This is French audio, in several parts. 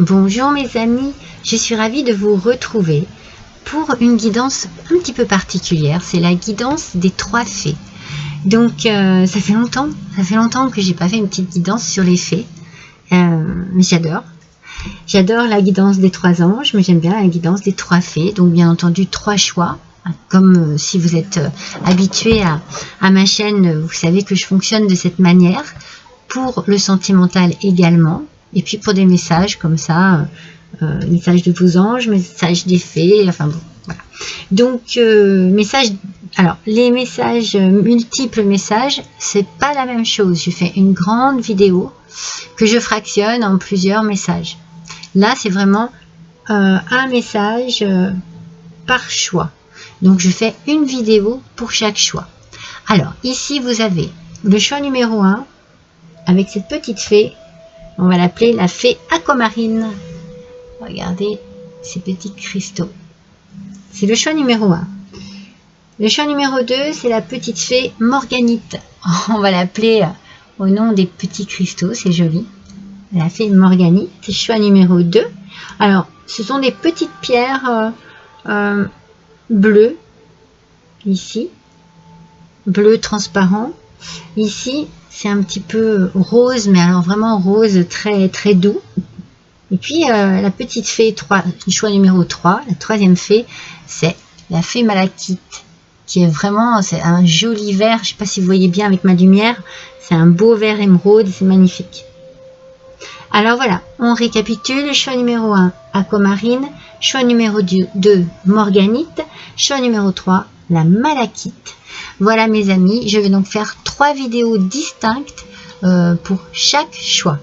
Bonjour mes amis, je suis ravie de vous retrouver pour une guidance un petit peu particulière. C'est la guidance des 3 fées. Donc ça fait longtemps que j'ai pas fait une petite guidance sur les fées. Mais j'adore la guidance des 3 anges, mais j'aime bien la guidance des 3 fées. Donc bien entendu 3 choix. Comme si vous êtes habitué à ma chaîne, vous savez que je fonctionne de cette manière. Pour le sentimental également. Et puis pour des messages comme ça, messages de vos anges, messages des fées, enfin bon, voilà. Donc, les messages, multiples messages, c'est pas la même chose. Je fais une grande vidéo que je fractionne en plusieurs messages. Là, c'est vraiment un message par choix. Donc, je fais une vidéo pour chaque choix. Alors, ici, vous avez le choix numéro 1 avec cette petite fée. On va l'appeler la fée aquamarine. Regardez ces petits cristaux. C'est le choix numéro 1. Le choix numéro 2, c'est la petite fée morganite. On va l'appeler au nom des petits cristaux, c'est joli. La fée morganite, choix numéro 2. Alors, ce sont des petites pierres bleues, ici. Bleu transparent. Ici, c'est un petit peu rose, mais alors vraiment rose très très doux. Et puis la petite fée 3, choix numéro 3, la troisième fée, c'est la fée malachite, qui est vraiment, c'est un joli vert, je ne sais pas si vous voyez bien avec ma lumière, c'est un beau vert émeraude, c'est magnifique. Alors voilà, on récapitule, choix numéro 1, aquamarine, choix numéro 2, morganite, choix numéro 3, la malachite. Voilà mes amis, je vais donc faire 3 vidéos distinctes pour chaque choix.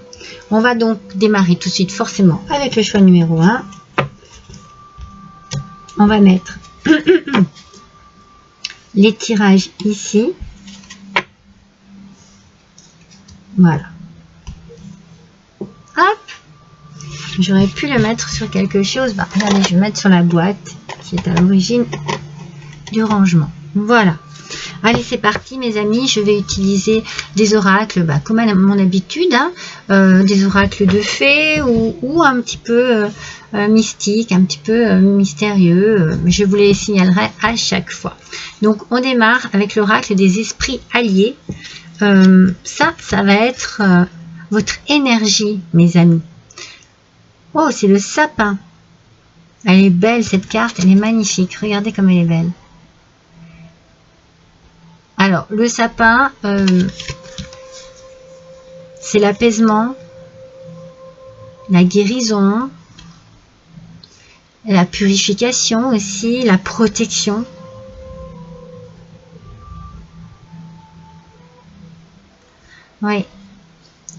On va donc démarrer tout de suite forcément avec le choix numéro 1. On va mettre les tirages ici. Voilà. Hop. J'aurais pu le mettre sur quelque chose. Bah, allez, je vais mettre sur la boîte qui est à l'origine du rangement. Voilà. Allez, c'est parti mes amis, je vais utiliser des oracles, comme à mon habitude, des oracles de fées ou un petit peu mystiques, un petit peu mystérieux, je vous les signalerai à chaque fois. Donc on démarre avec l'oracle des esprits alliés. Ça va être votre énergie mes amis. Oh, c'est le sapin. Elle est belle cette carte, elle est magnifique, regardez comme elle est belle. Alors, le sapin, c'est l'apaisement, la guérison, la purification aussi, la protection. Oui.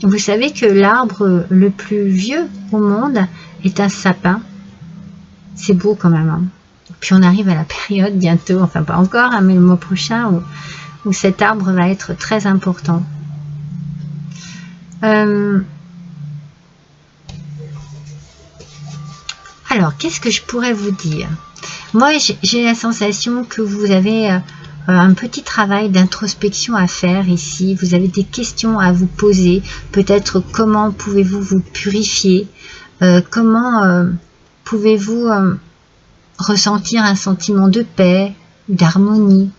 Vous savez que l'arbre le plus vieux au monde est un sapin. C'est beau quand même. Hein. Puis on arrive à la période bientôt, enfin pas encore, mais le mois prochain où cet arbre va être très important. Alors, qu'est-ce que je pourrais vous dire? Moi, j'ai la sensation que vous avez un petit travail d'introspection à faire ici. Vous avez des questions à vous poser. Peut-être comment pouvez-vous vous purifier? Comment pouvez-vous ressentir un sentiment de paix, d'harmonie?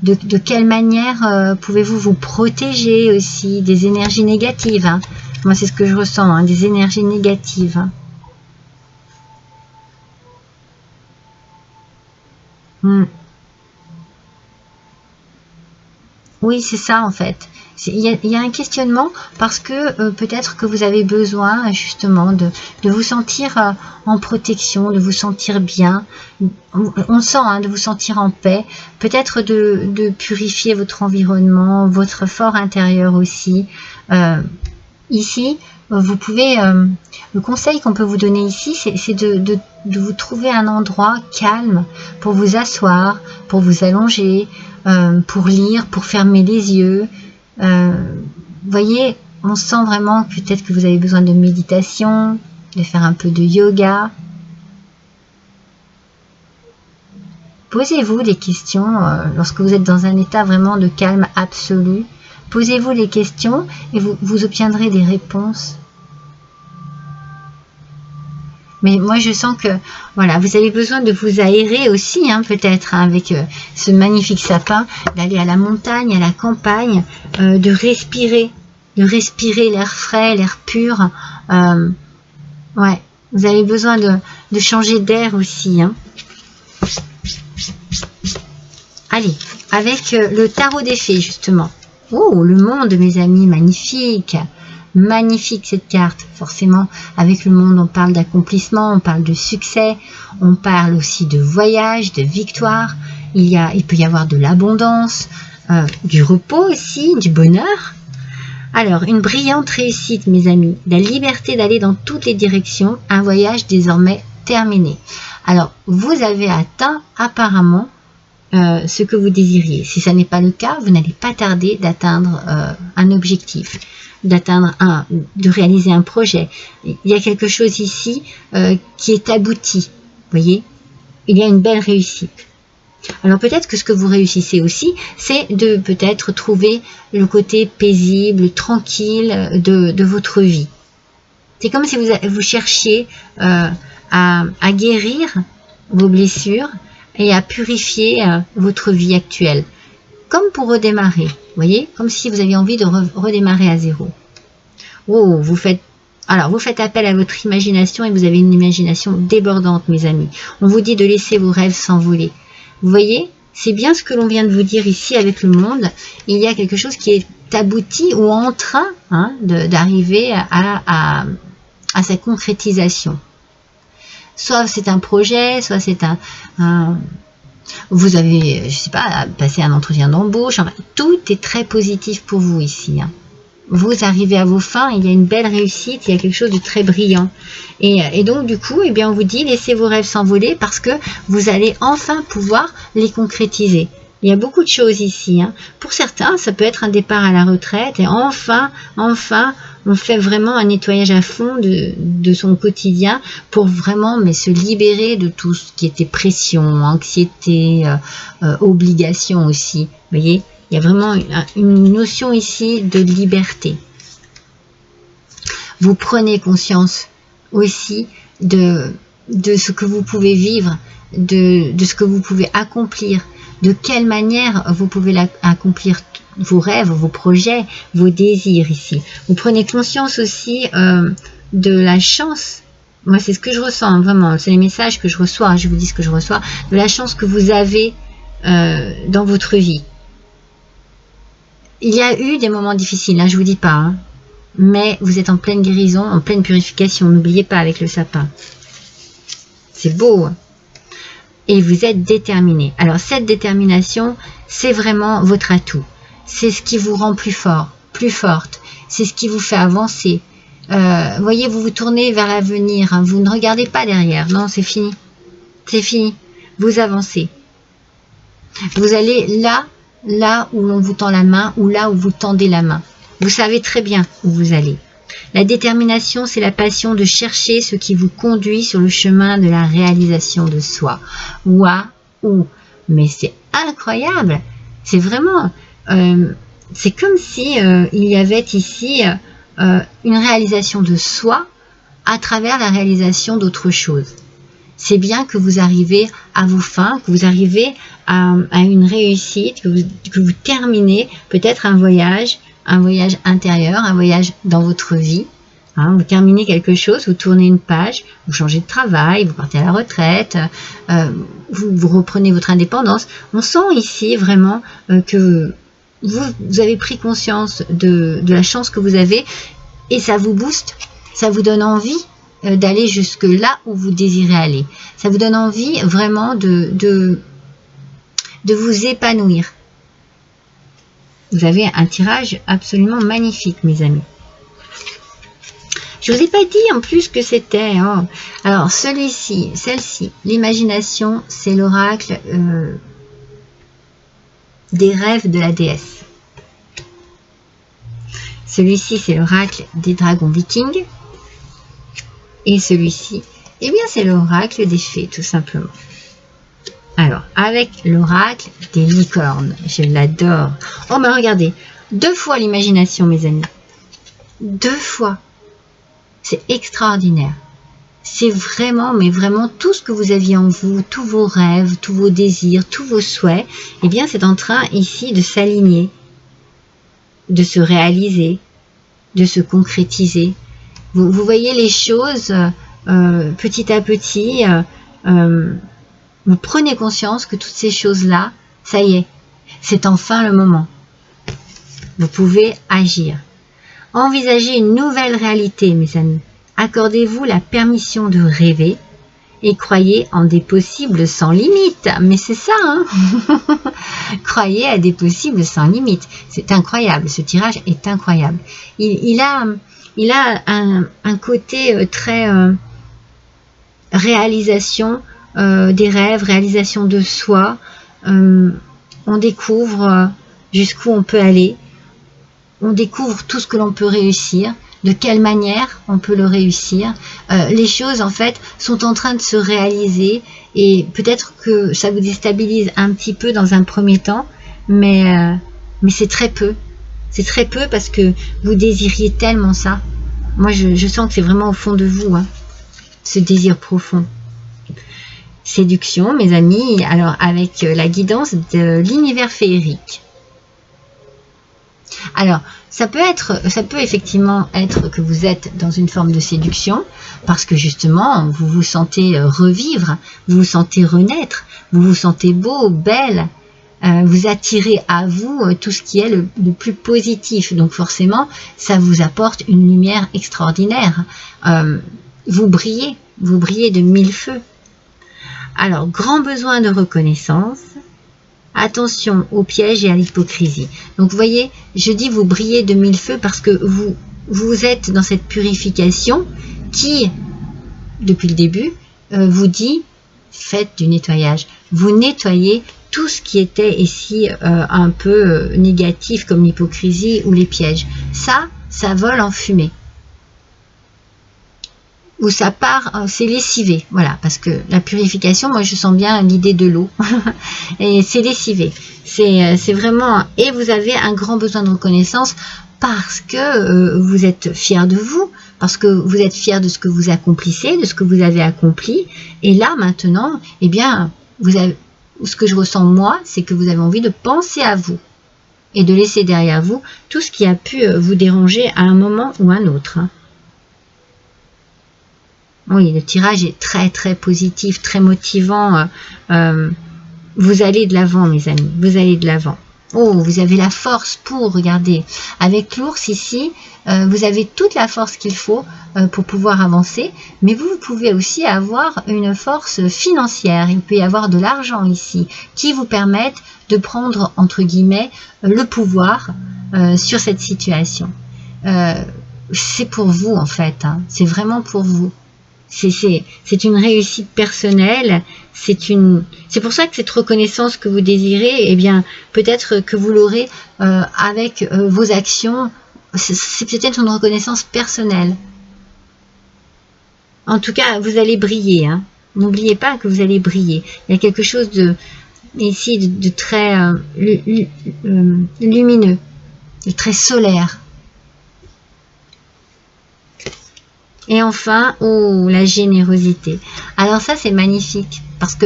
De quelle manière pouvez-vous vous protéger aussi des énergies négatives, hein. Moi, c'est ce que je ressens, hein, des énergies négatives. Hein. Oui, c'est ça en fait. Il y a un questionnement parce que peut-être que vous avez besoin justement de vous sentir en protection, de vous sentir bien. On sent de vous sentir en paix. Peut-être de purifier votre environnement, votre fort intérieur aussi. Ici, vous pouvez... le conseil qu'on peut vous donner ici, c'est de vous trouver un endroit calme pour vous asseoir, pour vous allonger, pour lire, pour fermer les yeux. Voyez, on sent vraiment peut-être que vous avez besoin de méditation, de faire un peu de yoga. Posez-vous des questions lorsque vous êtes dans un état vraiment de calme absolu. Posez-vous les questions et vous obtiendrez des réponses. Mais moi, je sens que, voilà, vous avez besoin de vous aérer aussi, hein, peut-être, hein, avec ce magnifique sapin, d'aller à la montagne, à la campagne, de respirer l'air frais, l'air pur. Ouais, vous avez besoin de changer d'air aussi, hein. Allez, avec le tarot des fées, justement. Oh, le monde, mes amis, magnifique. Magnifique cette carte. Forcément, avec le monde, on parle d'accomplissement, on parle de succès, on parle aussi de voyage, de victoire. Il peut y avoir de l'abondance, du repos aussi, du bonheur. Alors, une brillante réussite, mes amis. La liberté d'aller dans toutes les directions. Un voyage désormais terminé. Alors, vous avez atteint apparemment ce que vous désiriez. Si ça n'est pas le cas, vous n'allez pas tarder d'atteindre un objectif, de réaliser un projet. Il y a quelque chose ici qui est abouti. Vous voyez, il y a une belle réussite. Alors peut-être que ce que vous réussissez aussi, c'est de peut-être trouver le côté paisible, tranquille de votre vie. C'est comme si vous cherchiez à guérir vos blessures et à purifier votre vie actuelle. Comme pour redémarrer, vous voyez, comme si vous aviez envie de redémarrer à zéro. Oh, vous faites appel à votre imagination et vous avez une imagination débordante, mes amis. On vous dit de laisser vos rêves s'envoler. Vous voyez, c'est bien ce que l'on vient de vous dire ici avec le monde. Il y a quelque chose qui est abouti ou en train d'arriver à sa concrétisation. Soit c'est un projet, soit c'est vous avez, je sais pas, passé un entretien d'embauche. Enfin, tout est très positif pour vous ici. Hein. Vous arrivez à vos fins, il y a une belle réussite, il y a quelque chose de très brillant. Et donc, du coup, eh bien, on vous dit, laissez vos rêves s'envoler parce que vous allez enfin pouvoir les concrétiser. Il y a beaucoup de choses ici. Hein. Pour certains, ça peut être un départ à la retraite et enfin, on fait vraiment un nettoyage à fond de son quotidien pour vraiment se libérer de tout ce qui était pression, anxiété, obligation aussi. Vous voyez, il y a vraiment une notion ici de liberté. Vous prenez conscience aussi de ce que vous pouvez vivre, de ce que vous pouvez accomplir, de quelle manière vous pouvez accomplir vos rêves, vos projets, vos désirs ici. Vous prenez conscience aussi de la chance. Moi, c'est ce que je ressens, vraiment. C'est les messages que je reçois. Je vous dis ce que je reçois. De la chance que vous avez dans votre vie. Il y a eu des moments difficiles, hein, je vous dis pas. Hein, mais vous êtes en pleine guérison, en pleine purification. N'oubliez pas avec le sapin. C'est beau. Hein. Et vous êtes déterminé. Alors, cette détermination, c'est vraiment votre atout. C'est ce qui vous rend plus fort, plus forte. C'est ce qui vous fait avancer. Voyez, vous vous tournez vers l'avenir. Hein. Vous ne regardez pas derrière. Non, c'est fini. C'est fini. Vous avancez. Vous allez là où l'on vous tend la main ou là où vous tendez la main. Vous savez très bien où vous allez. La détermination, c'est la passion de chercher ce qui vous conduit sur le chemin de la réalisation de soi. Waouh! Mais c'est incroyable! C'est vraiment... c'est comme si il y avait ici une réalisation de soi à travers la réalisation d'autre chose. C'est bien que vous arrivez à vos fins, que vous arrivez à une réussite, que vous terminez peut-être un voyage intérieur, un voyage dans votre vie. Hein, vous terminez quelque chose, vous tournez une page, vous changez de travail, vous partez à la retraite, vous reprenez votre indépendance. On sent ici vraiment que vous avez pris conscience de la chance que vous avez et ça vous booste, ça vous donne envie d'aller jusque là où vous désirez aller. Ça vous donne envie vraiment de vous épanouir. Vous avez un tirage absolument magnifique, mes amis. Je vous ai pas dit en plus que c'était... Oh. Alors, celle-ci, l'imagination, c'est l'oracle des rêves de la déesse. Celui-ci, c'est l'oracle des dragons vikings. Et celui-ci, eh bien, c'est l'oracle des fées, tout simplement. Alors, avec l'oracle des licornes. Je l'adore. Oh, mais regardez. 2 fois l'imagination, mes amis. 2 fois. C'est extraordinaire. c'est vraiment, mais vraiment tout ce que vous aviez en vous, tous vos rêves, tous vos désirs, tous vos souhaits, eh bien c'est en train ici de s'aligner, de se réaliser, de se concrétiser. Vous voyez les choses petit à petit, vous prenez conscience que toutes ces choses-là, ça y est, c'est enfin le moment. Vous pouvez agir. Envisagez une nouvelle réalité, mes amis. Accordez-vous la permission de rêver et croyez en des possibles sans limite. Mais c'est ça, hein. Croyez à des possibles sans limite. C'est incroyable, ce tirage est incroyable. Il a un côté très réalisation des rêves, réalisation de soi. On découvre jusqu'où on peut aller. On découvre tout ce que l'on peut réussir, de quelle manière on peut le réussir. Les choses, en fait, sont en train de se réaliser et peut-être que ça vous déstabilise un petit peu dans un premier temps, mais c'est très peu. C'est très peu parce que vous désiriez tellement ça. Moi, je sens que c'est vraiment au fond de vous, hein, ce désir profond. Séduction, mes amis, alors avec la guidance de l'univers féerique. Alors, ça peut effectivement être que vous êtes dans une forme de séduction, parce que justement, vous vous sentez revivre, vous vous sentez renaître, vous vous sentez beau, belle, vous attirez à vous tout ce qui est le plus positif. Donc forcément, ça vous apporte une lumière extraordinaire. Vous brillez de mille feux. Alors, grand besoin de reconnaissance. Attention aux pièges et à l'hypocrisie. Donc vous voyez, je dis vous brillez de mille feux parce que vous êtes dans cette purification qui, depuis le début, vous dit faites du nettoyage. Vous nettoyez tout ce qui était ici un peu négatif comme l'hypocrisie ou les pièges. Ça vole en fumée. Où ça part, c'est lessivé, voilà, parce que la purification, moi je sens bien l'idée de l'eau, et c'est lessivé, c'est vraiment, et vous avez un grand besoin de reconnaissance parce que vous êtes fier de vous, parce que vous êtes fier de ce que vous accomplissez, de ce que vous avez accompli, et là maintenant, eh bien, ce que je ressens moi, c'est que vous avez envie de penser à vous, et de laisser derrière vous tout ce qui a pu vous déranger à un moment ou un autre, hein. Oui, le tirage est très très positif, très motivant. Vous allez de l'avant, mes amis, vous allez de l'avant. Oh, vous avez la force pour, regardez, avec l'ours ici, vous avez toute la force qu'il faut pour pouvoir avancer, mais vous pouvez aussi avoir une force financière. Il peut y avoir de l'argent ici qui vous permettent de prendre, entre guillemets, le pouvoir sur cette situation. C'est pour vous, en fait, hein, c'est vraiment pour vous. C'est une réussite personnelle, c'est pour ça que cette reconnaissance que vous désirez, eh bien, peut-être que vous l'aurez avec vos actions, c'est peut-être une reconnaissance personnelle. En tout cas, vous allez briller, hein. N'oubliez pas que vous allez briller. Il y a quelque chose ici de très lumineux, de très solaire. Et enfin, oh, la générosité. Alors ça, c'est magnifique. Parce que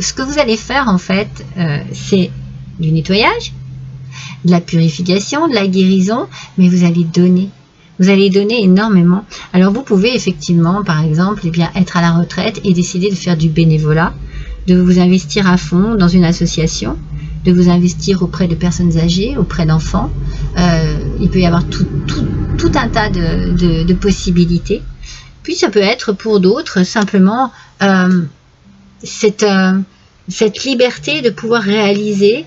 ce que vous allez faire, en fait, c'est du nettoyage, de la purification, de la guérison, mais vous allez donner. Vous allez donner énormément. Alors vous pouvez effectivement, par exemple, eh bien, être à la retraite et décider de faire du bénévolat, de vous investir à fond dans une association, de vous investir auprès de personnes âgées, auprès d'enfants. Il peut y avoir tout un tas de possibilités. Puis ça peut être pour d'autres simplement cette liberté de pouvoir réaliser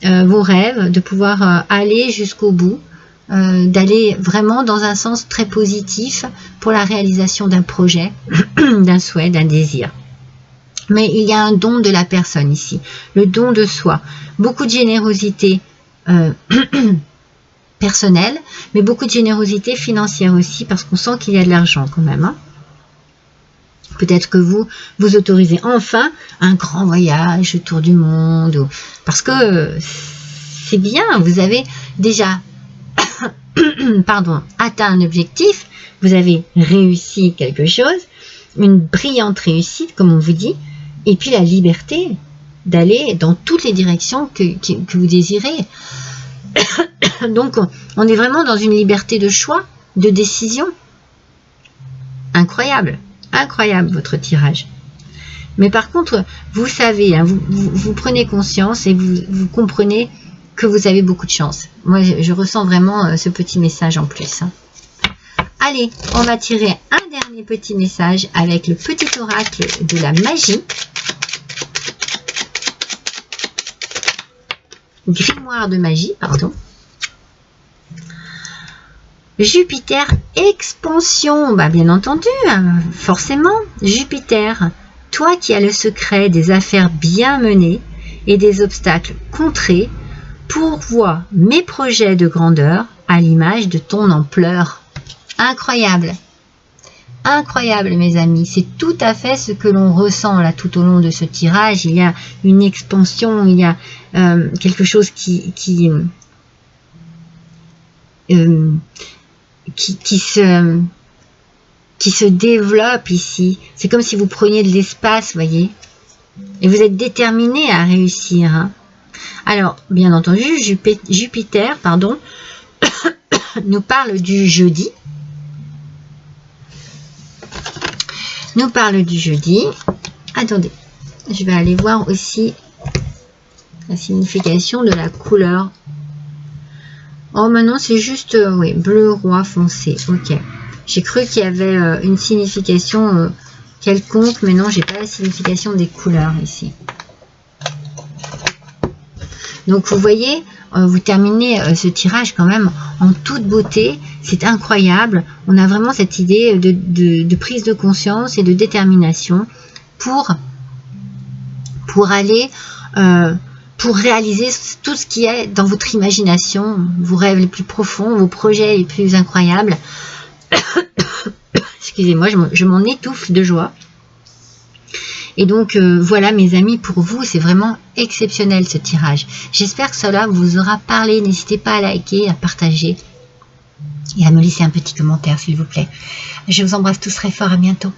vos rêves, de pouvoir aller jusqu'au bout, d'aller vraiment dans un sens très positif pour la réalisation d'un projet, d'un souhait, d'un désir. Mais il y a un don de la personne ici, le don de soi. Beaucoup de générosité personnelle, mais beaucoup de générosité financière aussi, parce qu'on sent qu'il y a de l'argent quand même, hein. Peut-être que vous autorisez enfin un grand voyage autour du monde, parce que c'est bien, vous avez déjà atteint un objectif, vous avez réussi quelque chose, une brillante réussite, comme on vous dit, et puis la liberté d'aller dans toutes les directions que vous désirez. Donc, on est vraiment dans une liberté de choix, de décision. Incroyable, incroyable votre tirage. Mais par contre, vous savez, hein, vous prenez conscience et vous comprenez que vous avez beaucoup de chance. Moi, je ressens vraiment ce petit message en plus. Hein. Allez, on va tirer un dernier petit message avec le petit oracle de la magie. Grimoire de magie, pardon. Jupiter, expansion, bah bien entendu, forcément, Jupiter, toi qui as le secret des affaires bien menées et des obstacles contrés, pourvois mes projets de grandeur à l'image de ton ampleur. Incroyable, incroyable mes amis, c'est tout à fait ce que l'on ressent là tout au long de ce tirage. Il y a une expansion, il y a quelque chose qui se développe ici. C'est comme si vous preniez de l'espace, voyez. Et vous êtes déterminé à réussir. Hein. Alors, bien entendu, Jupiter, pardon, nous parle du jeudi. Nous parle du jeudi. Attendez, je vais aller voir aussi la signification de la couleur. Oh, maintenant c'est juste, oui, bleu roi foncé. Ok. J'ai cru qu'il y avait une signification quelconque, mais non, j'ai pas la signification des couleurs ici. Donc vous voyez, vous terminez ce tirage quand même en toute beauté. C'est incroyable. On a vraiment cette idée de prise de conscience et de détermination pour aller, pour réaliser tout ce qui est dans votre imagination, vos rêves les plus profonds, vos projets les plus incroyables. Excusez-moi, je m'en étouffe de joie. Et donc, voilà mes amis, pour vous, c'est vraiment exceptionnel ce tirage. J'espère que cela vous aura parlé. N'hésitez pas à liker, à partager et à me laisser un petit commentaire, s'il vous plaît. Je vous embrasse tous très fort, à bientôt.